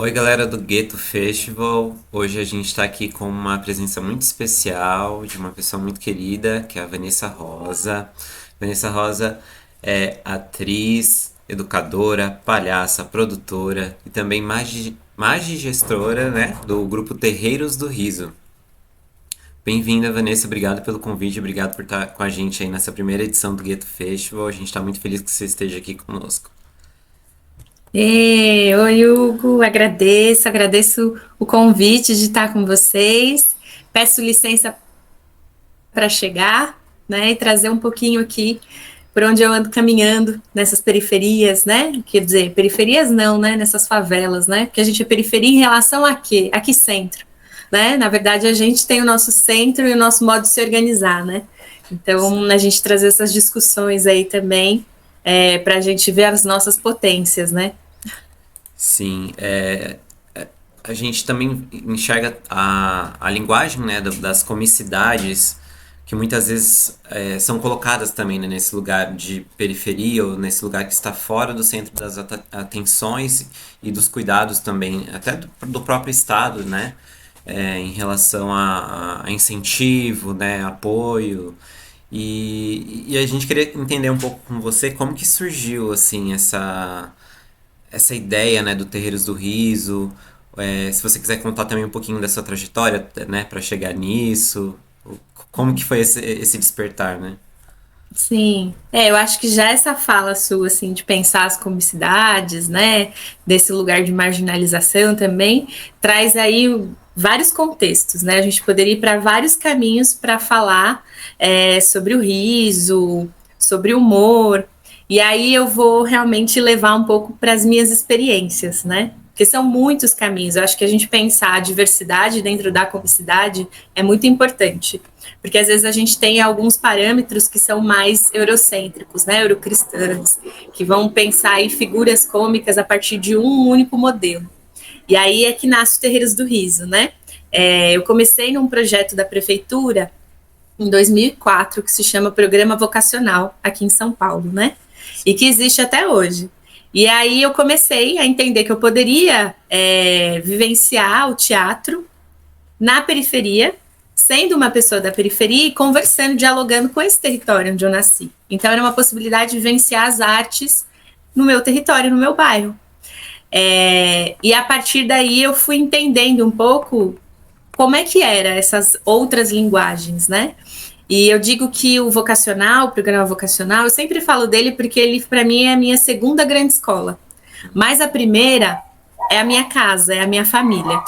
Oi, galera do Gueto Festival. Hoje a gente está aqui com uma presença muito especial de uma pessoa muito querida, que é a Vanessa Rosa. Vanessa Rosa é atriz, educadora, palhaça, produtora e também magigestora, né, do grupo Terreiros do Riso. Bem-vinda, Vanessa. Obrigado pelo convite, obrigado por estar com a gente aí nessa primeira edição do Gueto Festival. A gente está muito feliz que você esteja aqui conosco. Oi, Hugo, agradeço o convite de estar com vocês. Peço licença para chegar, né, e trazer um pouquinho aqui por onde eu ando caminhando nessas periferias, né? Quer dizer, periferias não, né? Nessas favelas, né? Porque a gente é periferia em relação a quê? A que centro, né? Na verdade, a gente tem o nosso centro e o nosso modo de se organizar, né? Então, a gente trazer essas discussões aí também para a gente ver as nossas potências, né? Sim, a gente também enxerga a linguagem, né, das comicidades que muitas vezes são colocadas também, né, nesse lugar de periferia ou nesse lugar que está fora do centro das atenções e dos cuidados também, até do próprio Estado, né, em relação a incentivo, né, apoio. E a gente queria entender um pouco com você como que surgiu assim essa ideia, né, do Terreiros do Riso. Se você quiser contar também um pouquinho da sua trajetória, né, para chegar nisso, como que foi esse despertar, né? Sim, eu acho que já essa fala sua, assim, de pensar as comicidades, né, desse lugar de marginalização também, traz aí vários contextos, né, a gente poderia ir para vários caminhos para falar sobre o riso, sobre o humor, e aí eu vou realmente levar um pouco para as minhas experiências, né, porque são muitos caminhos, eu acho que a gente pensar a diversidade dentro da comicidade é muito importante, porque às vezes a gente tem alguns parâmetros que são mais eurocêntricos, né, eurocristãos, que vão pensar em figuras cômicas a partir de um único modelo. E aí é que nasce o Terreiros do Riso, né? Eu comecei num projeto da prefeitura em 2004 que se chama Programa Vocacional aqui em São Paulo, né? E que existe até hoje. E aí eu comecei a entender que eu poderia vivenciar o teatro na periferia, sendo uma pessoa da periferia e conversando, dialogando com esse território onde eu nasci. Então era uma possibilidade de vivenciar as artes no meu território, no meu bairro. E a partir daí eu fui entendendo um pouco como é que era essas outras linguagens, né? E eu digo que o vocacional, o programa vocacional, eu sempre falo dele porque ele, para mim, é a minha segunda grande escola. Mas a primeira é a minha casa, é a minha família.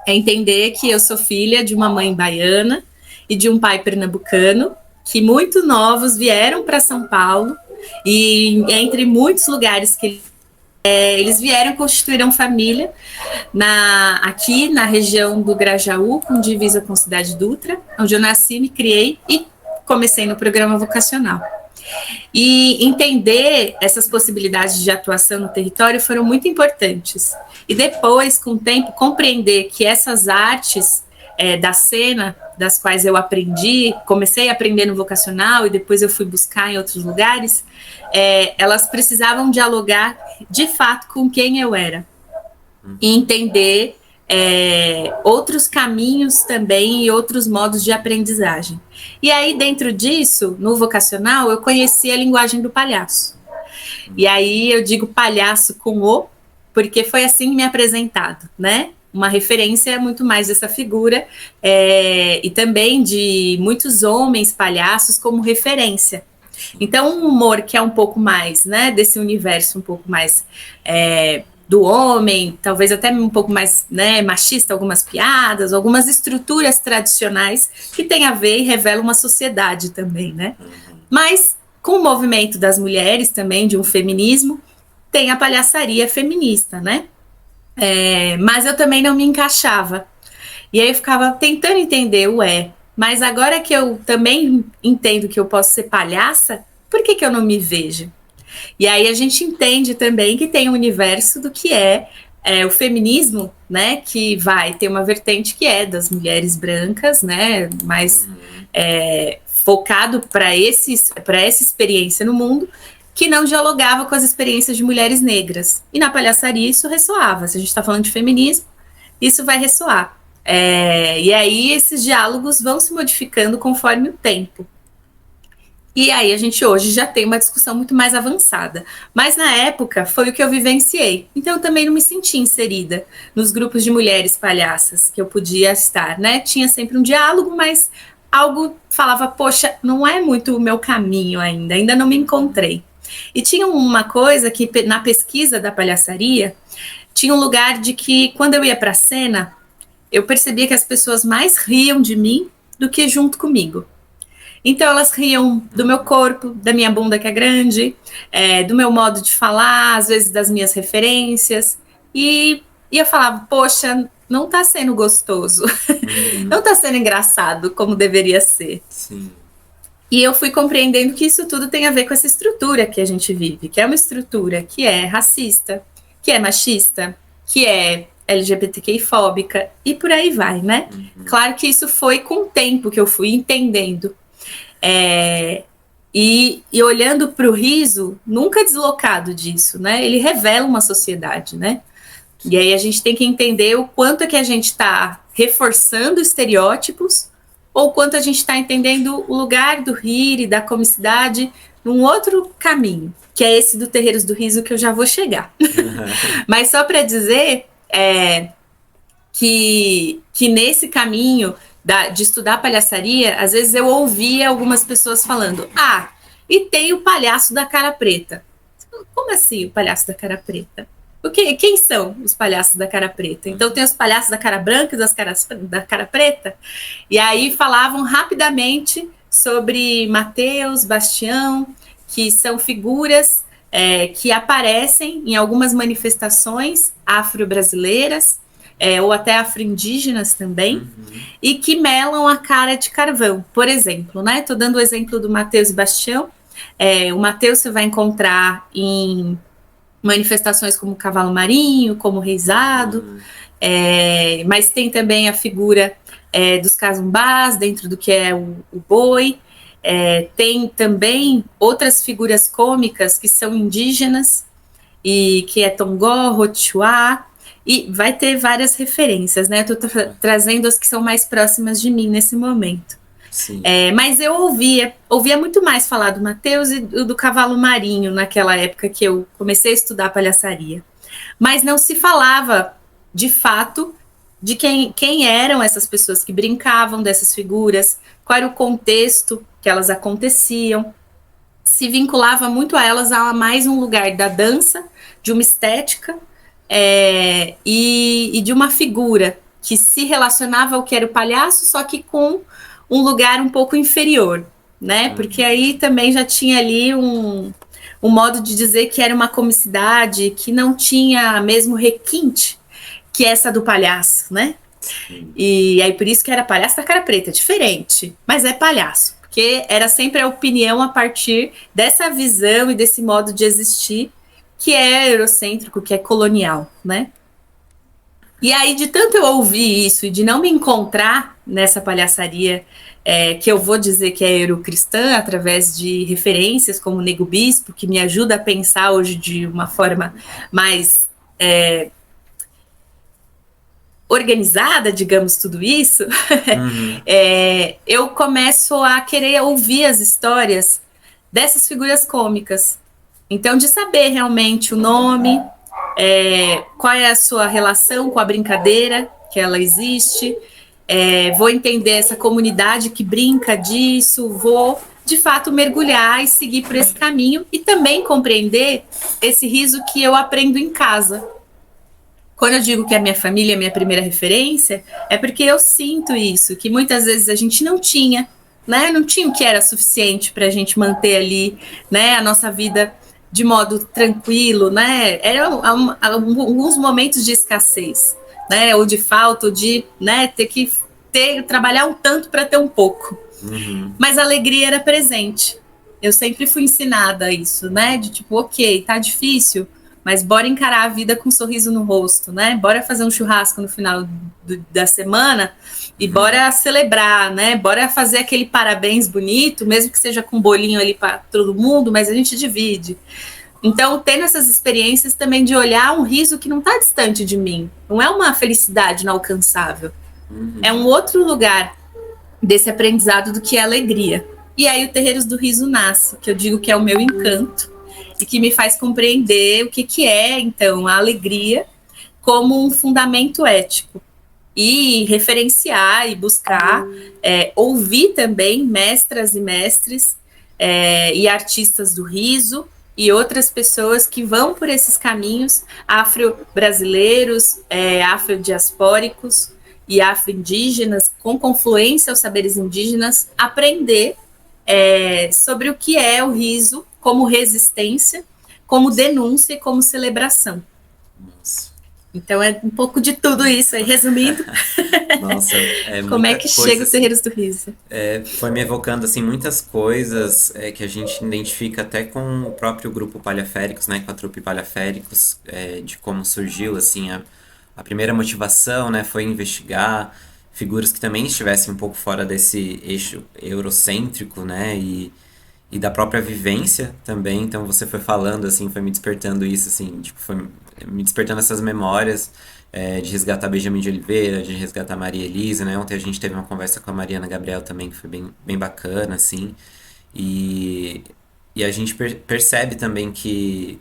É entender que eu sou filha de uma mãe baiana e de um pai pernambucano, que muito novos vieram para São Paulo e entre muitos lugares que eles vieram constituíram família aqui na região do Grajaú, com divisa com Cidade Dutra, onde eu nasci, me criei e comecei no programa vocacional. E entender essas possibilidades de atuação no território foram muito importantes. E depois, com o tempo, compreender que essas artes da cena, das quais eu aprendi, comecei a aprender no vocacional e depois eu fui buscar em outros lugares, elas precisavam dialogar de fato com quem eu era e entender outros caminhos também e outros modos de aprendizagem. E aí, dentro disso, no vocacional, eu conheci a linguagem do palhaço. E aí eu digo palhaço com o, porque foi assim me apresentado, né? Uma referência muito mais dessa figura e também de muitos homens palhaços como referência. Então, um humor que é um pouco mais, né, desse universo um pouco mais do homem, talvez até um pouco mais, né, machista, algumas piadas, algumas estruturas tradicionais que tem a ver e revelam uma sociedade também, né? Mas com o movimento das mulheres também, de um feminismo, tem a palhaçaria feminista, né? Mas eu também não me encaixava. E aí eu ficava tentando entender, mas agora que eu também entendo que eu posso ser palhaça, por que eu não me vejo? E aí a gente entende também que tem um universo do que o feminismo, né, que vai ter uma vertente que é das mulheres brancas, né, mais focado para essa experiência no mundo, que não dialogava com as experiências de mulheres negras. E na palhaçaria isso ressoava. Se a gente está falando de feminismo, isso vai ressoar. E aí esses diálogos vão se modificando conforme o tempo. E aí a gente hoje já tem uma discussão muito mais avançada. Mas na época foi o que eu vivenciei. Então eu também não me senti inserida nos grupos de mulheres palhaças que eu podia estar, né? Tinha sempre um diálogo, mas algo falava, poxa, não é muito o meu caminho ainda não me encontrei. E tinha uma coisa que na pesquisa da palhaçaria, tinha um lugar de que quando eu ia para a cena, eu percebia que as pessoas mais riam de mim do que junto comigo. Então elas riam do meu corpo, da minha bunda que é grande, do meu modo de falar, às vezes das minhas referências. E eu falava, poxa, não tá sendo gostoso, não tá sendo engraçado como deveria ser. Sim. E eu fui compreendendo que isso tudo tem a ver com essa estrutura que a gente vive, que é uma estrutura que é racista, que é machista, que é LGBTQI-fóbica e por aí vai, né? Claro que isso foi com o tempo que eu fui entendendo. E olhando para o riso, nunca deslocado disso, né? Ele revela uma sociedade, né? E aí a gente tem que entender o quanto é que a gente está reforçando estereótipos ou quanto a gente está entendendo o lugar do rir e da comicidade num outro caminho, que é esse do Terreiros do Riso, que eu já vou chegar. Mas só para dizer que nesse caminho de estudar palhaçaria, às vezes eu ouvia algumas pessoas falando, e tem o palhaço da cara preta. Como assim o palhaço da cara preta? Quem são os palhaços da cara preta? Então tem os palhaços da cara branca e da cara preta. E aí falavam rapidamente sobre Mateus, Bastião, que são figuras que aparecem em algumas manifestações afro-brasileiras, ou até afro-indígenas também, e que melam a cara de carvão. Por exemplo, né? Estou dando o exemplo do Mateus e Bastião. O Mateus você vai encontrar em manifestações como Cavalo Marinho, como Reisado, mas tem também a figura dos casumbás, dentro do que é o boi. Tem também outras figuras cômicas que são indígenas, e que é Tongó, Rochuá, e vai ter várias referências, né? Estou trazendo as que são mais próximas de mim nesse momento. Mas eu ouvia muito mais falar do Mateus e do Cavalo Marinho naquela época que eu comecei a estudar palhaçaria. Mas não se falava, de fato, de quem eram essas pessoas que brincavam dessas figuras, qual era o contexto que elas aconteciam. Se vinculava muito a elas a mais um lugar da dança, de uma estética e de uma figura que se relacionava ao que era o palhaço, só que com um lugar um pouco inferior, né? Porque aí também já tinha ali um modo de dizer que era uma comicidade que não tinha mesmo requinte que essa do palhaço, né? E aí por isso que era palhaço da cara preta, diferente, mas é palhaço, porque era sempre a opinião a partir dessa visão e desse modo de existir que é eurocêntrico, que é colonial, né? E aí, de tanto eu ouvir isso e de não me encontrar nessa palhaçaria, que eu vou dizer que é eurocristã, através de referências como o Nego Bispo, que me ajuda a pensar hoje de uma forma mais organizada, digamos, tudo isso, eu começo a querer ouvir as histórias dessas figuras cômicas. Então, de saber realmente o nome, qual é a sua relação com a brincadeira, que ela existe, vou entender essa comunidade que brinca disso, vou, de fato, mergulhar e seguir por esse caminho e também compreender esse riso que eu aprendo em casa. Quando eu digo que a minha família é a minha primeira referência, é porque eu sinto isso, que muitas vezes a gente não tinha, né? Não tinha o que era suficiente para a gente manter ali, né, a nossa vida de modo tranquilo, né? Eram alguns momentos de escassez, né? Ou de falta, ou de, né, ter que trabalhar um tanto para ter um pouco. Mas a alegria era presente. Eu sempre fui ensinada a isso, né? De tipo, ok, tá difícil, mas bora encarar a vida com um sorriso no rosto, né? Bora fazer um churrasco no final da semana e bora celebrar, né? Bora fazer aquele parabéns bonito, mesmo que seja com um bolinho ali para todo mundo, mas a gente divide. Então, tendo essas experiências também de olhar um riso que não está distante de mim, não é uma felicidade inalcançável, é um outro lugar desse aprendizado do que é alegria. E aí o Terreiros do Riso nasce, que eu digo que é o meu encanto e que me faz compreender o que é, então, a alegria como um fundamento ético. E referenciar e buscar, ouvir também mestras e mestres e artistas do riso e outras pessoas que vão por esses caminhos afro-brasileiros, afrodiaspóricos e afro-indígenas, com confluência aos saberes indígenas, aprender sobre o que é o riso como resistência, como denúncia e como celebração. Nossa. Então é um pouco de tudo isso aí, resumindo. Nossa, como é que chega os Terreiros do Riso? Foi me evocando assim muitas coisas que a gente identifica até com o próprio grupo Palhaféricos, né, com a trupe Palhaféricos, de como surgiu assim a primeira motivação, né, foi investigar figuras que também estivessem um pouco fora desse eixo eurocêntrico, né, e da própria vivência também. Então você foi falando assim, foi me despertando isso assim, tipo, foi me despertando essas memórias de resgatar Benjamin de Oliveira, de resgatar Maria Elisa, né? Ontem a gente teve uma conversa com a Mariana Gabriel também, que foi bem bacana, assim. E a gente percebe também que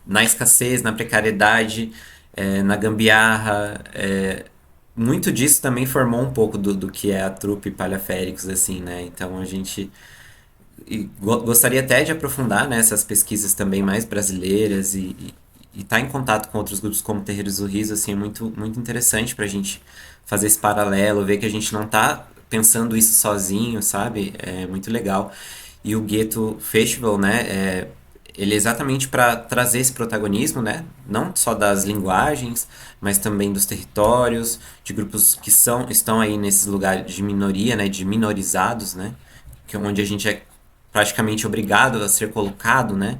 na escassez, na precariedade, na gambiarra, muito disso também formou um pouco do que é a trupe Palhaféricos, assim, né? Então a gente gostaria até de aprofundar, né, essas pesquisas também mais brasileiras e estar em contato com outros grupos como Terreiros do Riso, assim, é muito, muito interessante pra gente fazer esse paralelo, ver que a gente não tá pensando isso sozinho, sabe? É muito legal. E o Gueto Festival, né, ele é exatamente para trazer esse protagonismo, né, não só das linguagens, mas também dos territórios, de grupos que estão aí nesses lugares de minoria, né, de minorizados, né, que é onde a gente é praticamente obrigado a ser colocado, né?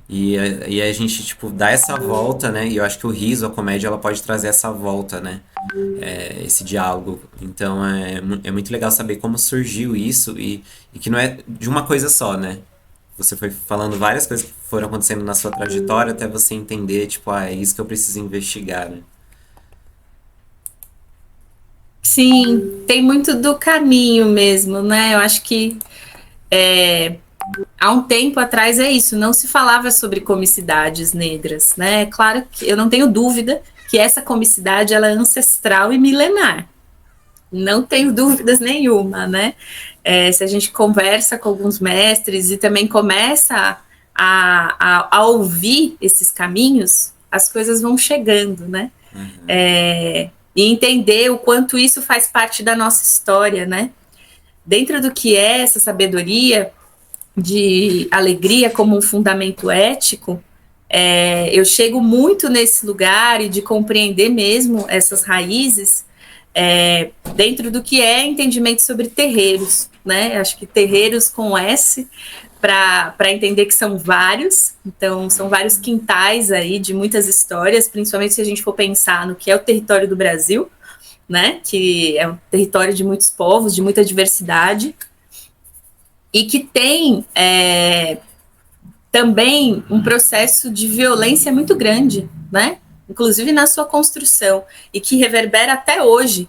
E a gente, tipo, dá essa volta, né? E eu acho que o riso, a comédia, ela pode trazer essa volta, né? Esse diálogo. Então é muito legal saber como surgiu isso e que não é de uma coisa só, né? Você foi falando várias coisas que foram acontecendo na sua trajetória até você entender, tipo, é isso que eu preciso investigar, né? Sim, tem muito do caminho mesmo, né? Eu acho que há um tempo atrás é isso, não se falava sobre comicidades negras, né? Claro que eu não tenho dúvida que essa comicidade ela é ancestral e milenar. Não tenho dúvidas nenhuma, né? Se a gente conversa com alguns mestres e também começa a ouvir esses caminhos, as coisas vão chegando, né? E entender o quanto isso faz parte da nossa história, né? Dentro do que é essa sabedoria de alegria como um fundamento ético, eu chego muito nesse lugar e de compreender mesmo essas raízes dentro do que é entendimento sobre terreiros, né? Acho que terreiros com S, para entender que são vários, então são vários quintais aí de muitas histórias, principalmente se a gente for pensar no que é o território do Brasil, né? Que é um território de muitos povos, de muita diversidade, e que tem também um processo de violência muito grande, né? Inclusive na sua construção, e que reverbera até hoje,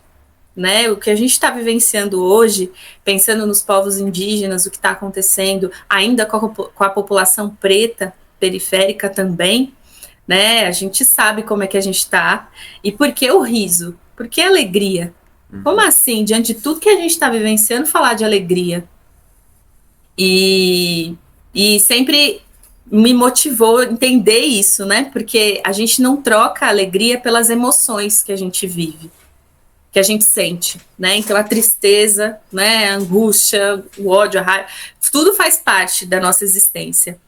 né? O que a gente está vivenciando hoje, pensando nos povos indígenas, o que está acontecendo ainda com a população preta periférica também, né? A gente sabe como é que a gente está. E por que o riso? Por que a alegria? Como assim, diante de tudo que a gente está vivenciando, falar de alegria? E sempre me motivou a entender isso, né? Porque a gente não troca a alegria pelas emoções que a gente vive, que a gente sente, né? Então a tristeza, né, a angústia, o ódio, a raiva, tudo faz parte da nossa existência.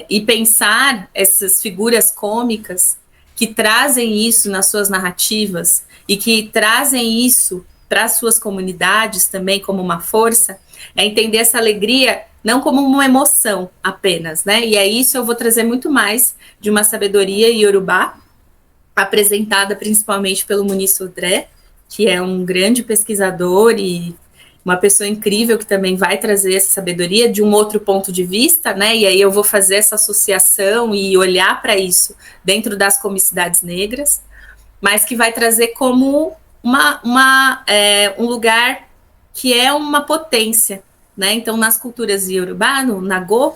E pensar essas figuras cômicas que trazem isso nas suas narrativas e que trazem isso para as suas comunidades também como uma força, É entender essa alegria não como uma emoção apenas, né? E é isso eu vou trazer muito mais de uma sabedoria iorubá, apresentada principalmente pelo Muniz Sodré, que é um grande pesquisador e uma pessoa incrível que também vai trazer essa sabedoria de um outro ponto de vista, né? E aí eu vou fazer essa associação e olhar para isso dentro das comicidades negras, mas que vai trazer como um lugar que é uma potência, né? Então, nas culturas iorubá, no Nagô,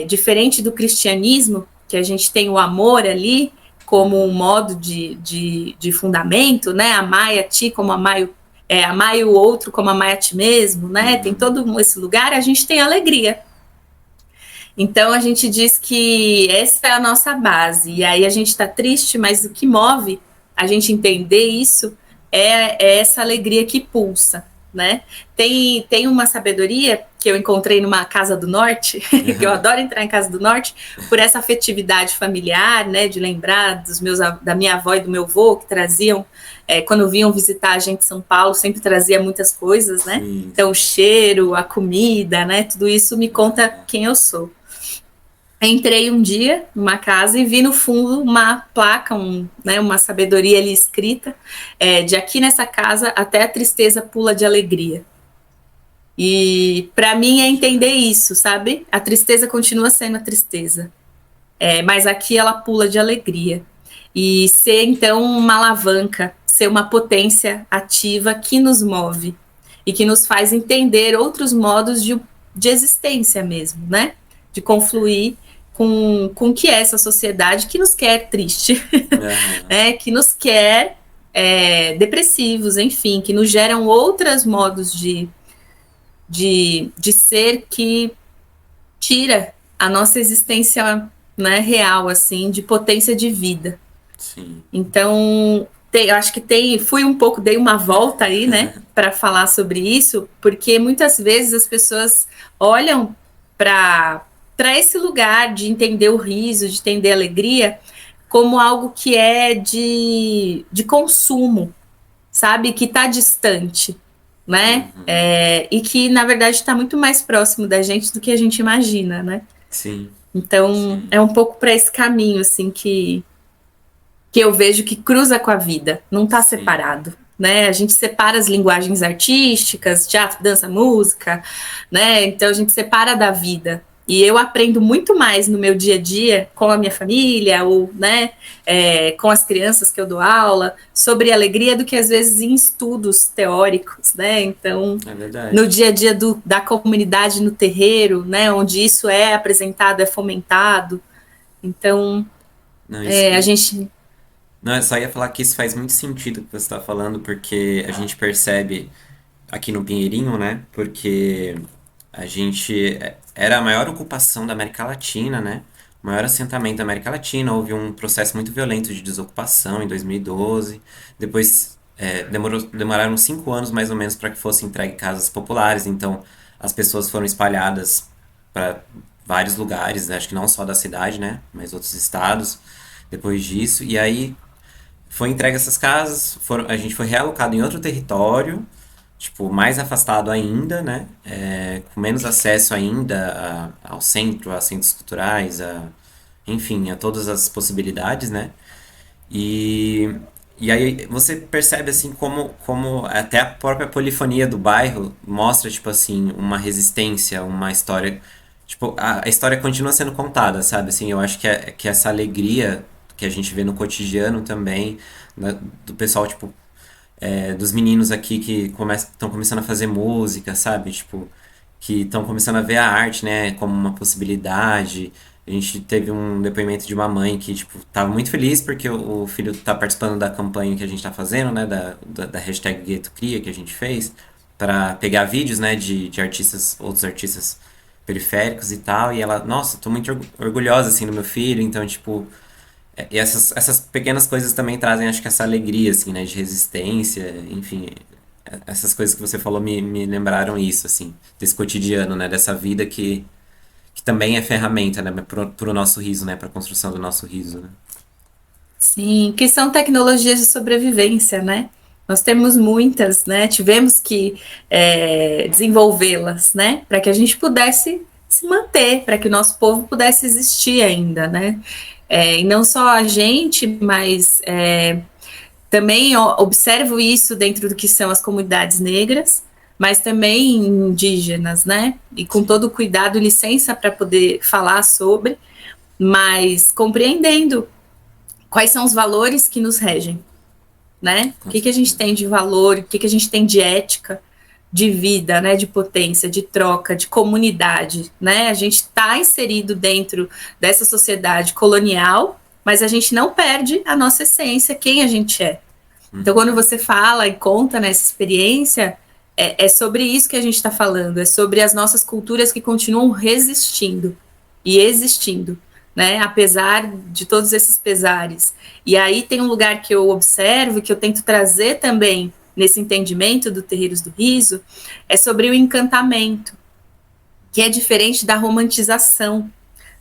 diferente do cristianismo, que a gente tem o amor ali como um modo de fundamento, né? Amai a ti como amai o outro como amai a ti mesmo, né? Tem todo esse lugar, a gente tem alegria. Então a gente diz que essa é a nossa base. E aí a gente está triste, mas o que move a gente entender isso é essa alegria que pulsa, né? Tem uma sabedoria que eu encontrei numa casa do norte, que eu adoro entrar em casa do norte, por essa afetividade familiar, né? De lembrar da minha avó e do meu avô, que traziam, quando vinham visitar a gente em São Paulo, sempre trazia muitas coisas, né? Sim. Então o cheiro, a comida, né? Tudo isso me conta quem eu sou. Entrei um dia numa casa e vi no fundo uma placa, uma sabedoria ali escrita, de aqui nessa casa até a tristeza pula de alegria. E para mim é entender isso, sabe? A tristeza continua sendo a tristeza, mas aqui ela pula de alegria. E ser então uma alavanca, ser uma potência ativa que nos move e que nos faz entender outros modos de existência mesmo, né? De confluir com o que é essa sociedade que nos quer triste, que nos quer depressivos, enfim, que nos geram outros modos de ser que tira a nossa existência, né, real, assim, de potência de vida. Sim. Então, eu acho que dei uma volta aí, né, para falar sobre isso, porque muitas vezes as pessoas olham para esse lugar de entender o riso, de entender a alegria, como algo que é de consumo, sabe? Que está distante, né? E que, na verdade, está muito mais próximo da gente do que a gente imagina, né? Sim. Então, Sim. é um pouco para esse caminho, assim, que eu vejo que cruza com a vida, não está separado. Né? A gente separa as linguagens artísticas, teatro, dança, música, né? Então a gente separa da vida. E eu aprendo muito mais no meu dia a dia com a minha família ou, né, com as crianças que eu dou aula sobre alegria do que às vezes em estudos teóricos, né? Então, no dia a dia da comunidade no terreiro, né, onde isso é apresentado, é fomentado. Então, a gente... Não, eu só ia falar que isso faz muito sentido o que você está falando, porque a gente percebe aqui no Pinheirinho, né? Porque a gente era a maior ocupação da América Latina, né? O maior assentamento da América Latina. Houve um processo muito violento de desocupação em 2012. Depois demoraram 5 anos mais ou menos para que fossem entregue casas populares. Então as pessoas foram espalhadas para vários lugares, acho que não só da cidade, né? Mas outros estados. Depois disso, e aí foi entregue essas casas, a gente foi realocado em outro território, tipo, mais afastado ainda, né? Com menos acesso ainda ao centro, a centros culturais, enfim, a todas as possibilidades, né? E aí você percebe, assim, como até a própria polifonia do bairro mostra, tipo assim, uma resistência, uma história... Tipo, a história continua sendo contada, sabe? Assim, eu acho que essa alegria que a gente vê no cotidiano também, né, do pessoal, tipo, dos meninos aqui que estão começando a fazer música, sabe? Tipo, que estão começando a ver a arte, né, como uma possibilidade. A gente teve um depoimento de uma mãe que, tipo, tava muito feliz porque o filho tá participando da campanha que a gente tá fazendo, né, da hashtag Gueto Cria que a gente fez, para pegar vídeos, né, de artistas, outros artistas periféricos e tal, e ela, nossa, tô muito orgulhosa, assim, do meu filho, então, tipo, e essas pequenas coisas também trazem, acho que essa alegria, assim, né, de resistência, enfim, essas coisas que você falou me lembraram isso, assim, desse cotidiano, né, dessa vida que também é ferramenta, né, pro nosso riso, né, pra construção do nosso riso, né. Sim, que são tecnologias de sobrevivência, né? Nós temos muitas, né? Tivemos que desenvolvê-las, né? Para que a gente pudesse se manter, para que o nosso povo pudesse existir ainda, né? E não só a gente, mas também observo isso dentro do que são as comunidades negras, mas também indígenas, né? E com todo o cuidado e licença para poder falar sobre, mas compreendendo quais são os valores que nos regem, né? O que a gente tem de valor, o que a gente tem de ética, de vida, né? De potência, de troca, de comunidade, né? A gente está inserido dentro dessa sociedade colonial, mas a gente não perde a nossa essência, quem a gente é. Então, quando você fala e conta nessa experiência, é sobre isso que a gente está falando, é sobre as nossas culturas que continuam resistindo e existindo, né? Apesar de todos esses pesares. E aí tem um lugar que eu observo, que eu tento trazer também nesse entendimento do Terreiros do Riso, é sobre o encantamento, que é diferente da romantização,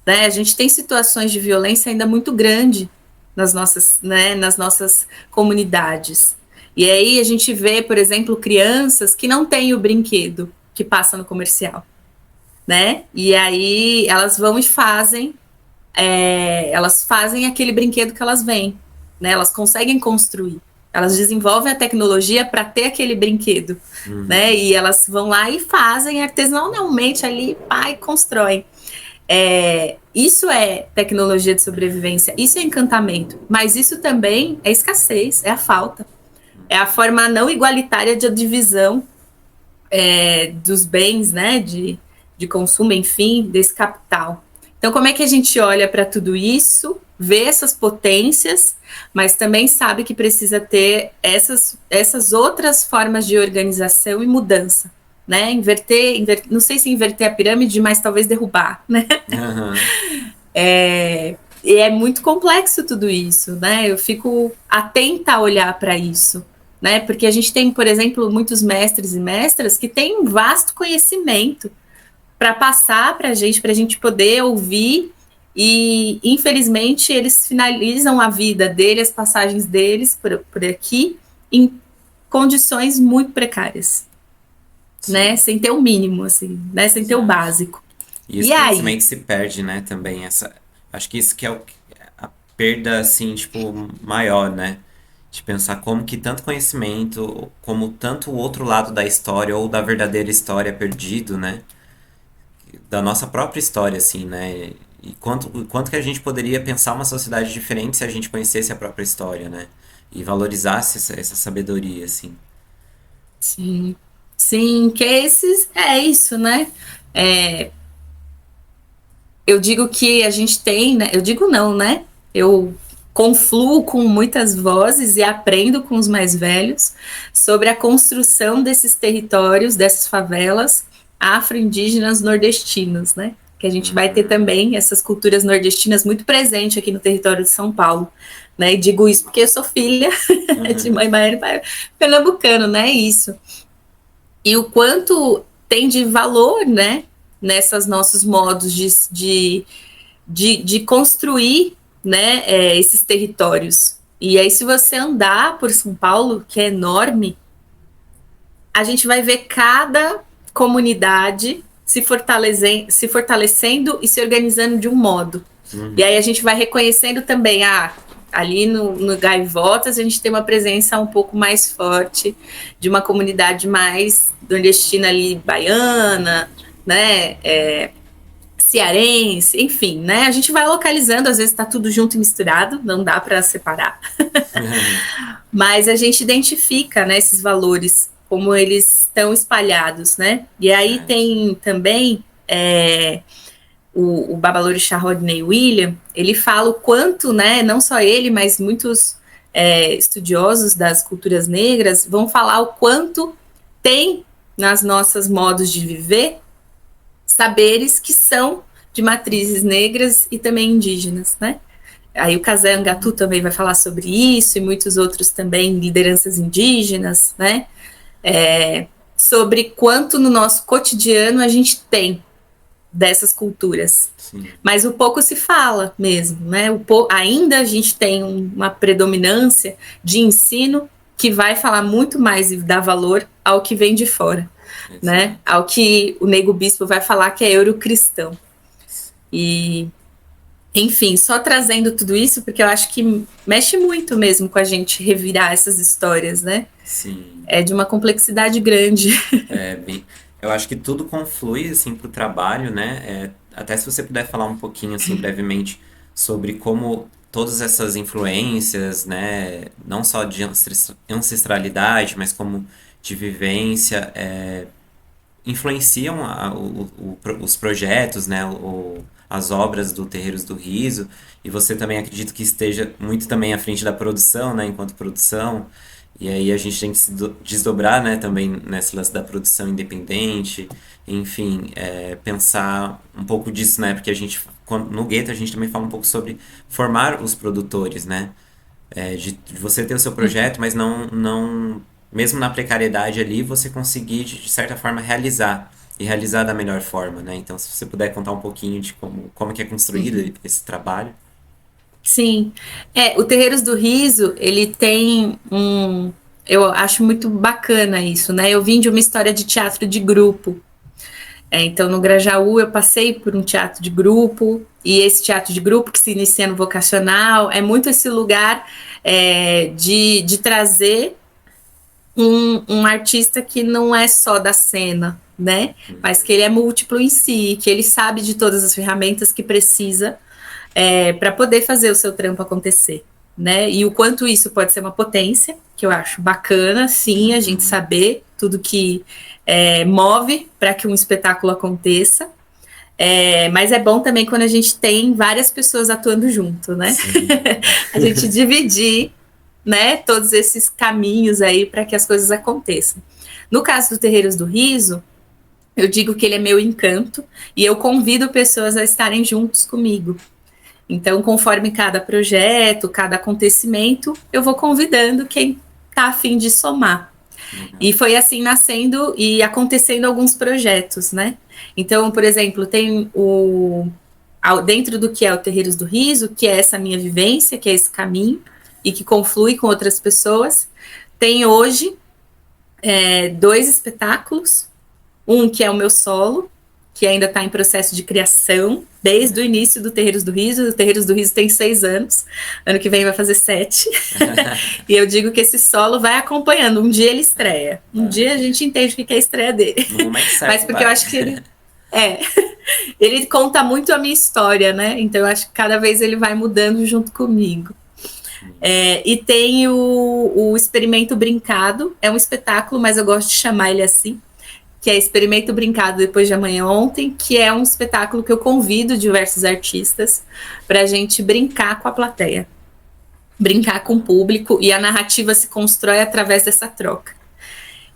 né? A gente tem situações de violência ainda muito grande nas nossas, né, nas nossas comunidades. E aí a gente vê, por exemplo, crianças que não têm o brinquedo que passa no comercial, né? E aí elas vão e elas fazem aquele brinquedo que elas veem, né? Elas conseguem construir. Elas desenvolvem a tecnologia para ter aquele brinquedo, né? E elas vão lá e fazem artesanalmente ali, e constroem. Isso é tecnologia de sobrevivência, isso é encantamento, mas isso também é escassez, é a falta, é a forma não igualitária de divisão dos bens, né, de consumo, enfim, desse capital. Então, como é que a gente olha para tudo isso, vê essas potências, mas também sabe que precisa ter essas outras formas de organização e mudança, né? Inverter, não sei se inverter a pirâmide, mas talvez derrubar, né? Uhum. E é muito complexo tudo isso, né? Eu fico atenta a olhar para isso, né? Porque a gente tem, por exemplo, muitos mestres e mestras que têm um vasto conhecimento para passar para a gente poder ouvir, e infelizmente eles finalizam a vida deles, as passagens deles por aqui, em condições muito precárias, né? Sem ter o mínimo, assim, né? Sem ter o básico. E esse conhecimento se perde, né, também, acho que isso que é a perda, assim, tipo, maior, né, de pensar como que tanto conhecimento, como tanto o outro lado da história, ou da verdadeira história é perdido, né, da nossa própria história, assim, né, e quanto que a gente poderia pensar uma sociedade diferente se a gente conhecesse a própria história, né, e valorizasse essa sabedoria, assim. Sim, sim, que é isso, né? Eu digo que a gente tem, né? Eu digo não, né? Eu confluo com muitas vozes e aprendo com os mais velhos sobre a construção desses territórios, dessas favelas afro-indígenas nordestinas, né? Que a gente vai ter também essas culturas nordestinas muito presentes aqui no território de São Paulo, né? E digo isso porque eu sou filha de mãe baiana e pai pernambucano, né? Isso. E o quanto tem de valor, né? Nessas nossos modos de construir, né, esses territórios. E aí, se você andar por São Paulo, que é enorme, a gente vai ver cada comunidade se fortalecendo e se organizando de um modo. E aí a gente vai reconhecendo também, ali no Gaivotas a gente tem uma presença um pouco mais forte de uma comunidade mais nordestina ali, baiana, né, cearense, enfim, né? A gente vai localizando, às vezes está tudo junto e misturado, não dá para separar. Mas a gente identifica, né, esses valores, como eles estão espalhados, né? E aí tem também o Babalorixá Rodney William, ele fala o quanto, né, não só ele, mas muitos estudiosos das culturas negras vão falar o quanto tem nas nossas modos de viver saberes que são de matrizes negras e também indígenas, né? Aí o Kazé Angatu também vai falar sobre isso, e muitos outros também, lideranças indígenas, né? Sobre quanto no nosso cotidiano a gente tem dessas culturas. Sim. Mas o pouco se fala mesmo, né? Ainda a gente tem uma predominância de ensino que vai falar muito mais e dar valor ao que vem de fora, né? Ao que o Nego Bispo vai falar que é eurocristão. E, enfim, só trazendo tudo isso, porque eu acho que mexe muito mesmo com a gente revirar essas histórias, né? Sim. É de uma complexidade grande. Eu acho que tudo conflui, assim, pro trabalho, né? Até se você puder falar um pouquinho, assim, brevemente, sobre como todas essas influências, né? Não só de ancestralidade, mas como de vivência, influenciam os projetos, né, as obras do Terreiros do Riso, e você também acredito que esteja muito também à frente da produção, né, enquanto produção, e aí a gente tem que se desdobrar, né, também nesse lance da produção independente, enfim, pensar um pouco disso, né, porque a gente, no Gueto a gente também fala um pouco sobre formar os produtores, né, de você ter o seu projeto, mas não, mesmo na precariedade ali, você conseguir, de certa forma, realizar. E realizar da melhor forma, né? Então, se você puder contar um pouquinho de como que é construído esse trabalho. Sim. O Terreiros do Riso, ele tem um. Eu acho muito bacana isso, né? Eu vim de uma história de teatro de grupo. Então, no Grajaú, eu passei por um teatro de grupo, e esse teatro de grupo que se inicia no vocacional é muito esse lugar de trazer um artista que não é só da cena, né? Mas que ele é múltiplo em si, que ele sabe de todas as ferramentas que precisa para poder fazer o seu trampo acontecer, né? E o quanto isso pode ser uma potência, que eu acho bacana, sim, a gente saber tudo que move para que um espetáculo aconteça. Mas é bom também quando a gente tem várias pessoas atuando junto, né? A gente dividir, né, todos esses caminhos aí para que as coisas aconteçam. No caso do Terreiros do Riso, eu digo que ele é meu encanto e eu convido pessoas a estarem juntos comigo. Então, conforme cada projeto, cada acontecimento, eu vou convidando quem está a fim de somar. E foi assim nascendo e acontecendo alguns projetos, né? Então, por exemplo, tem dentro do que é o Terreiros do Riso, que é essa minha vivência, que é esse caminho, e que conflui com outras pessoas. Tem hoje 2 espetáculos, um que é o meu solo, que ainda está em processo de criação, desde o início do Terreiros do Riso. O Terreiros do Riso tem 6 anos, ano que vem vai fazer 7. E eu digo que esse solo vai acompanhando. Um dia ele estreia, um dia a gente entende o que é a estreia dele. No momento certo, Mas porque eu acho que ele conta muito a minha história, né? Então eu acho que cada vez ele vai mudando junto comigo. E tem o Experimento Brincado, é um espetáculo, mas eu gosto de chamar ele assim, que é Experimento Brincado Depois de Amanhã Ontem, que é um espetáculo que eu convido diversos artistas para a gente brincar com a plateia, brincar com o público, e a narrativa se constrói através dessa troca.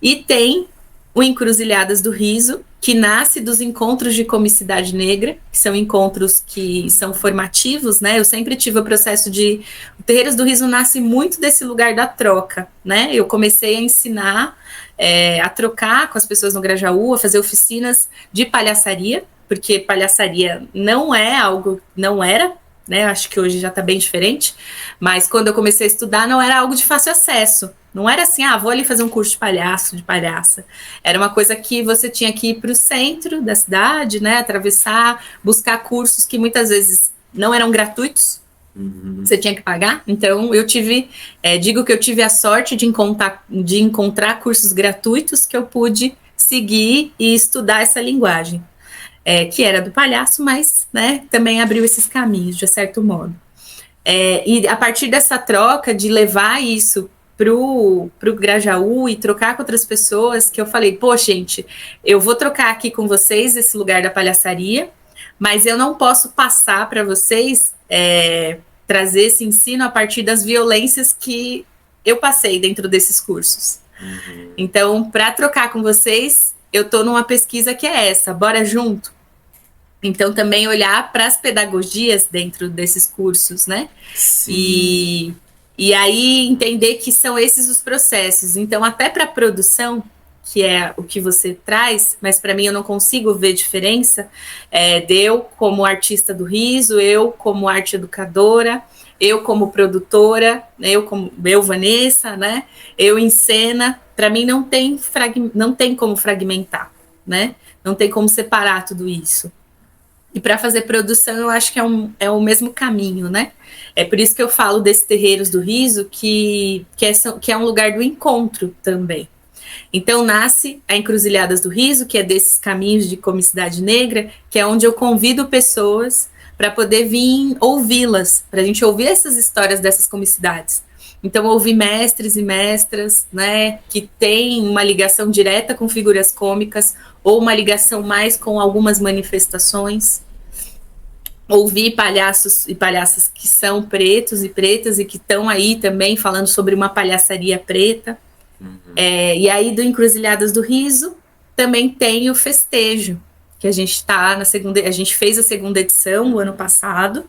E tem o Encruzilhadas do Riso, que nasce dos encontros de comicidade negra, que são encontros que são formativos, né? Eu sempre tive o processo de... O Terreiros do Riso nasce muito desse lugar da troca, né? Eu comecei a ensinar, a trocar com as pessoas no Grajaú, a fazer oficinas de palhaçaria, porque palhaçaria não é algo... Não era, né? Acho que hoje já está bem diferente, mas quando eu comecei a estudar não era algo de fácil acesso. Não era assim, vou ali fazer um curso de palhaço, de palhaça. Era uma coisa que você tinha que ir para o centro da cidade, né? Atravessar, buscar cursos que muitas vezes não eram gratuitos. Você tinha que pagar. Então, digo que eu tive a sorte de encontrar cursos gratuitos que eu pude seguir e estudar essa linguagem. Que era do palhaço, mas, né, também abriu esses caminhos, de certo modo. E a partir dessa troca, de levar isso pro Grajaú e trocar com outras pessoas, que eu falei, pô, gente, eu vou trocar aqui com vocês esse lugar da palhaçaria, mas eu não posso passar para vocês trazer esse ensino a partir das violências que eu passei dentro desses cursos. Então, para trocar com vocês, eu estou numa pesquisa que é essa, bora junto? Então, também olhar para as pedagogias dentro desses cursos, né? Sim. E aí entender que são esses os processos. Então, até para a produção, que é o que você traz, mas para mim eu não consigo ver diferença, eu como artista do riso, eu como arte educadora, eu como produtora, eu Vanessa, né? Eu em cena, para mim não tem como fragmentar, né? Não tem como separar tudo isso. E para fazer produção, eu acho que é o mesmo caminho, né? É por isso que eu falo desses terreiros do riso, que é um lugar do encontro também. Então nasce a Encruzilhadas do Riso, que é desses caminhos de comicidade negra, que é onde eu convido pessoas para poder vir ouvi-las, para a gente ouvir essas histórias dessas comicidades. Então, ouvir mestres e mestras, né, que têm uma ligação direta com figuras cômicas ou uma ligação mais com algumas manifestações. Ouvir palhaços e palhaças que são pretos e pretas e que estão aí também falando sobre uma palhaçaria preta. E aí, do Encruzilhadas do Riso, também tem o festejo, que a gente tá a gente fez a segunda edição o ano passado.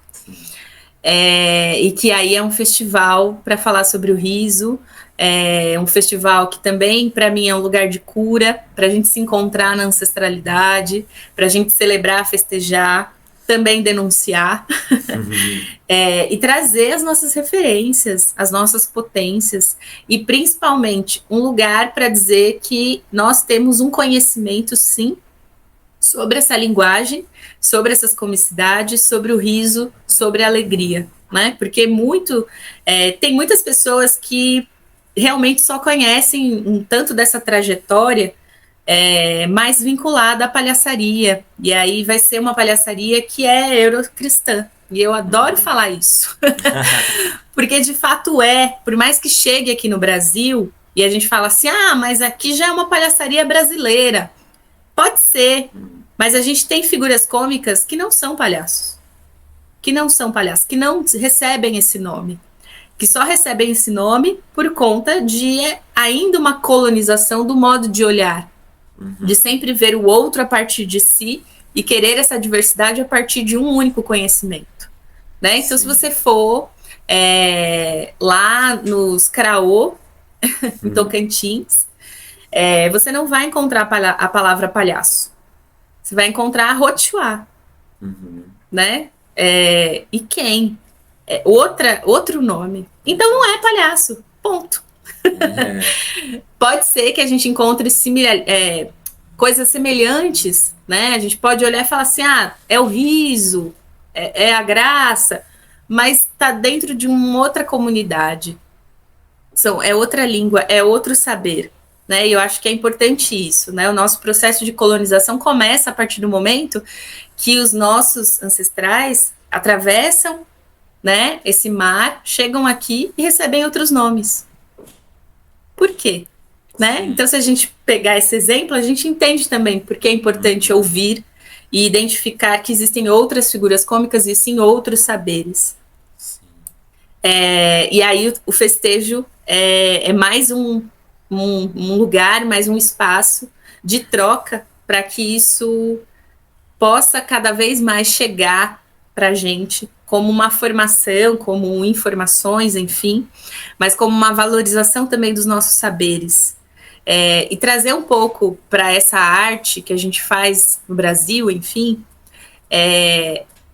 E que aí é um festival para falar sobre o riso, é um festival que também, para mim, é um lugar de cura, para a gente se encontrar na ancestralidade, para a gente celebrar, festejar, também denunciar, e trazer as nossas referências, as nossas potências, e principalmente um lugar para dizer que nós temos um conhecimento, sim, sobre essa linguagem, sobre essas comicidades, sobre o riso, sobre a alegria, né? Porque tem muitas pessoas que realmente só conhecem um tanto dessa trajetória mais vinculada à palhaçaria, e aí vai ser uma palhaçaria que é eurocristã, e eu adoro falar isso, porque de fato por mais que chegue aqui no Brasil, e a gente fala assim, mas aqui já é uma palhaçaria brasileira, pode ser, mas a gente tem figuras cômicas que não são palhaços, que não recebem esse nome, que só recebem esse nome por conta de ainda uma colonização do modo de olhar, de sempre ver o outro a partir de si e querer essa diversidade a partir de um único conhecimento, né? Então, se você for lá nos Craô, em Tocantins, você não vai encontrar a palavra palhaço. Você vai encontrar Rotuá, né? E quem? Outro nome. Então não é palhaço, ponto. Pode ser que a gente encontre coisas semelhantes, né? A gente pode olhar e falar assim, é o riso, é a graça, mas está dentro de uma outra comunidade. É outra língua, é outro saber. Né? E eu acho que é importante isso, né? O nosso processo de colonização começa a partir do momento que os nossos ancestrais atravessam, né, esse mar, chegam aqui e recebem outros nomes. Por quê? Né? Então, se a gente pegar esse exemplo, a gente entende também porque é importante ouvir e identificar que existem outras figuras cômicas e sim outros saberes. E aí o festejo é mais um lugar, mais um espaço de troca para que isso possa cada vez mais chegar para a gente como uma formação, como informações, enfim, mas como uma valorização também dos nossos saberes. E trazer um pouco para essa arte que a gente faz no Brasil, enfim,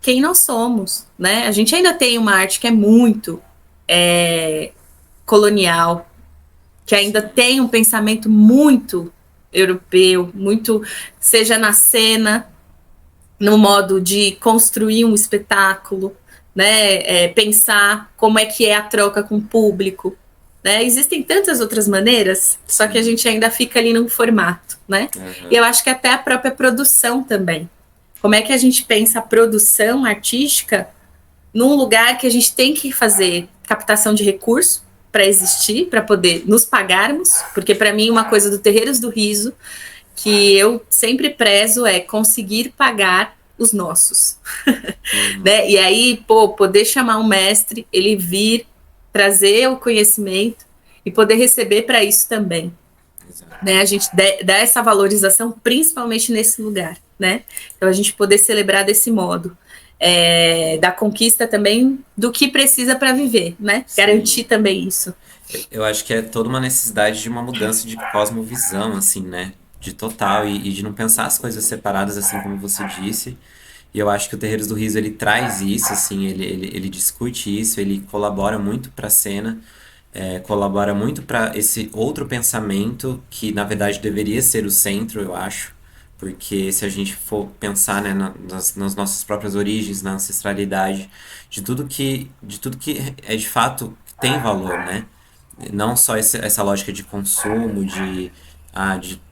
quem nós somos, né? A gente ainda tem uma arte que é muito colonial, que ainda tem um pensamento muito europeu, muito, seja na cena, no modo de construir um espetáculo, né, pensar como é que é a troca com o público, né? Existem tantas outras maneiras, só que a gente ainda fica ali num formato, né? E eu acho que até a própria produção também. Como é que a gente pensa a produção artística num lugar que a gente tem que fazer captação de recurso para existir, para poder nos pagarmos, porque para mim uma coisa do Terreiros do Riso que eu sempre prezo é conseguir pagar os nossos. Né? E aí, poder chamar um mestre, ele vir trazer o conhecimento e poder receber para isso também. Né? A gente dá essa valorização principalmente nesse lugar, né? Então a gente poder celebrar desse modo. Da conquista também do que precisa para viver, né? Sim. Garantir também isso. Eu acho que é toda uma necessidade de uma mudança de cosmovisão, assim, né? De total, e de não pensar as coisas separadas, assim como você disse, E eu acho que o Terreiros do Riso ele traz isso, assim, ele discute isso, ele colabora muito para a cena, colabora muito para esse outro pensamento que na verdade deveria ser o centro, eu acho, porque se a gente for pensar, né, nas nossas próprias origens, na ancestralidade, de tudo que é de fato tem valor, né? Não só essa lógica de consumo, de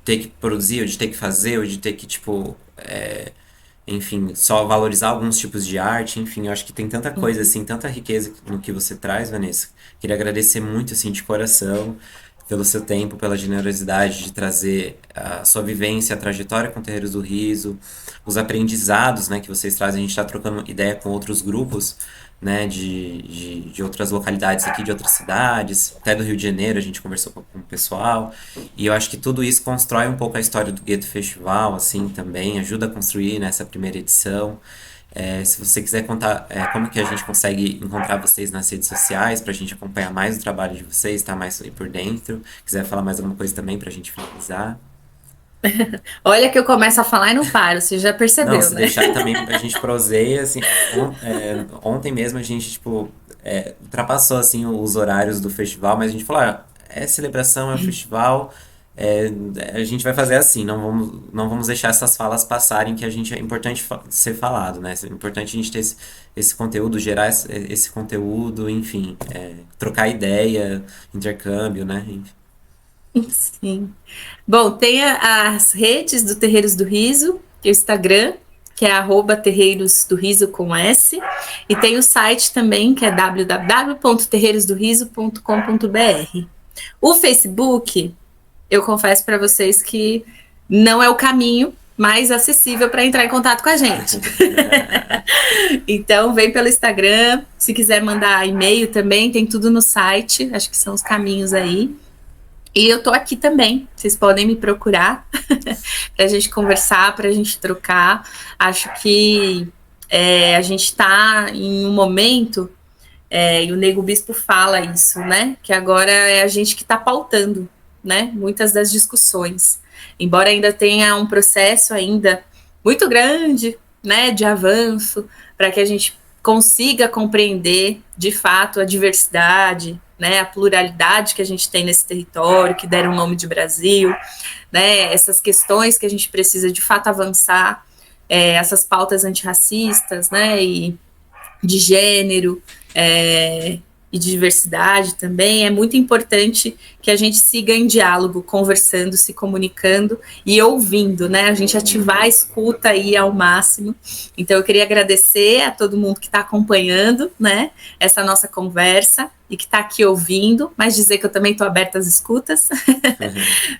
ter que produzir, ou de ter que fazer, ou de ter que, tipo, enfim, só valorizar alguns tipos de arte, enfim, eu acho que tem tanta coisa, assim, tanta riqueza no que você traz, Vanessa. Queria agradecer muito, assim, de coração, pelo seu tempo, pela generosidade de trazer a sua vivência, a trajetória com Terreiros do Riso, os aprendizados, né, que vocês trazem. A gente está trocando ideia com outros grupos, né, de outras localidades aqui, de outras cidades, até do Rio de Janeiro, a gente conversou com o pessoal, e eu acho que tudo isso constrói um pouco a história do Gueto Festival, assim, também, ajuda a construir nessa primeira edição. Se você quiser contar como que a gente consegue encontrar vocês nas redes sociais, pra gente acompanhar mais o trabalho de vocês, estar mais aí por dentro, quiser falar mais alguma coisa também pra gente finalizar. Olha que eu começo a falar e não paro, você já Não, percebeu, se né? deixar também a gente proseia, assim, ontem mesmo a gente, tipo, ultrapassou, assim, os horários do festival, mas a gente falou, é celebração, é um festival, é, a gente vai fazer assim, não vamos deixar essas falas passarem, que a gente é importante ser falado, né? É importante a gente ter esse conteúdo, gerar esse conteúdo, enfim, trocar ideia, intercâmbio, né? Enfim. Sim. Bom, tem as redes do Terreiros do Riso, que é o Instagram, que é @terreiros do riso com S, e tem o site também, que é www.terreirosdoriso.com.br. O Facebook, eu confesso para vocês que não é o caminho mais acessível para entrar em contato com a gente. Então, vem pelo Instagram. Se quiser mandar e-mail também, tem tudo no site. Acho que são os caminhos aí. E eu tô aqui também. Vocês podem me procurar para a gente conversar, para a gente trocar. Acho que a gente está em um momento, e o Nego Bispo fala isso, né? Que agora é a gente que está pautando, né? Muitas das discussões. Embora ainda tenha um processo ainda muito grande, né? De avanço, para que a gente consiga compreender de fato a diversidade, né, a pluralidade que a gente tem nesse território, que deram o nome de Brasil, né, essas questões que a gente precisa de fato avançar, essas pautas antirracistas, né, e de gênero, e de diversidade também, é muito importante que a gente siga em diálogo, conversando, se comunicando e ouvindo, né? A gente ativar a escuta aí ao máximo. Então, eu queria agradecer a todo mundo que está acompanhando, né? Essa nossa conversa e que está aqui ouvindo, mas dizer que eu também estou aberta às escutas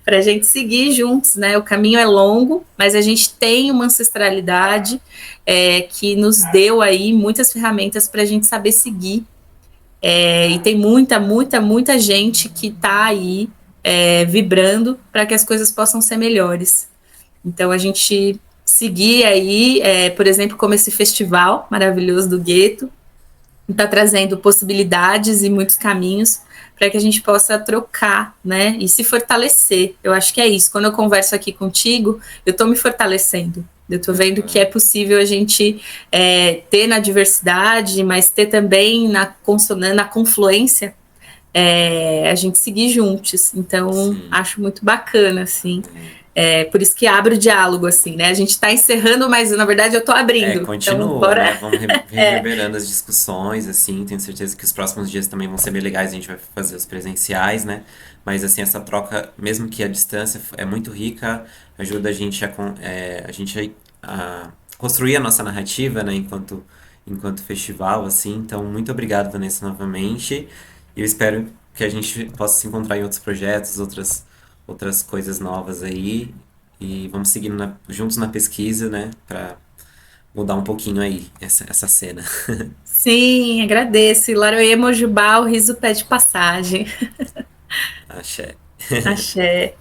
para a gente seguir juntos, né? O caminho é longo, mas a gente tem uma ancestralidade que nos deu aí muitas ferramentas para a gente saber seguir. E tem muita gente que está aí vibrando para que as coisas possam ser melhores. Então, a gente seguir aí, por exemplo, como esse festival maravilhoso do Gueto, está trazendo possibilidades e muitos caminhos para que a gente possa trocar, né, e se fortalecer. Eu acho que é isso. Quando eu converso aqui contigo, eu estou me fortalecendo. Eu estou vendo que é possível a gente ter na diversidade, mas ter também na consonância, na confluência, a gente seguir juntos. Então, Sim. acho muito bacana, assim. Por isso que abre o diálogo, assim, né? A gente está encerrando, mas na verdade eu estou abrindo. Então, Continua, né? bora. Vamos reverberando as discussões, assim. Tenho certeza que os próximos dias também vão ser bem legais. A gente vai fazer os presenciais, né? Mas, assim, essa troca, mesmo que a distância, é muito rica. Ajuda a construir a nossa narrativa, né? Enquanto festival, assim. Então, muito obrigado, Vanessa, novamente. E eu espero que a gente possa se encontrar em outros projetos, outras coisas novas aí. E vamos seguindo juntos na pesquisa, né? Pra mudar um pouquinho aí essa cena. Sim, agradeço. Laroê Mojubá, o riso pede passagem. Axé. Axé.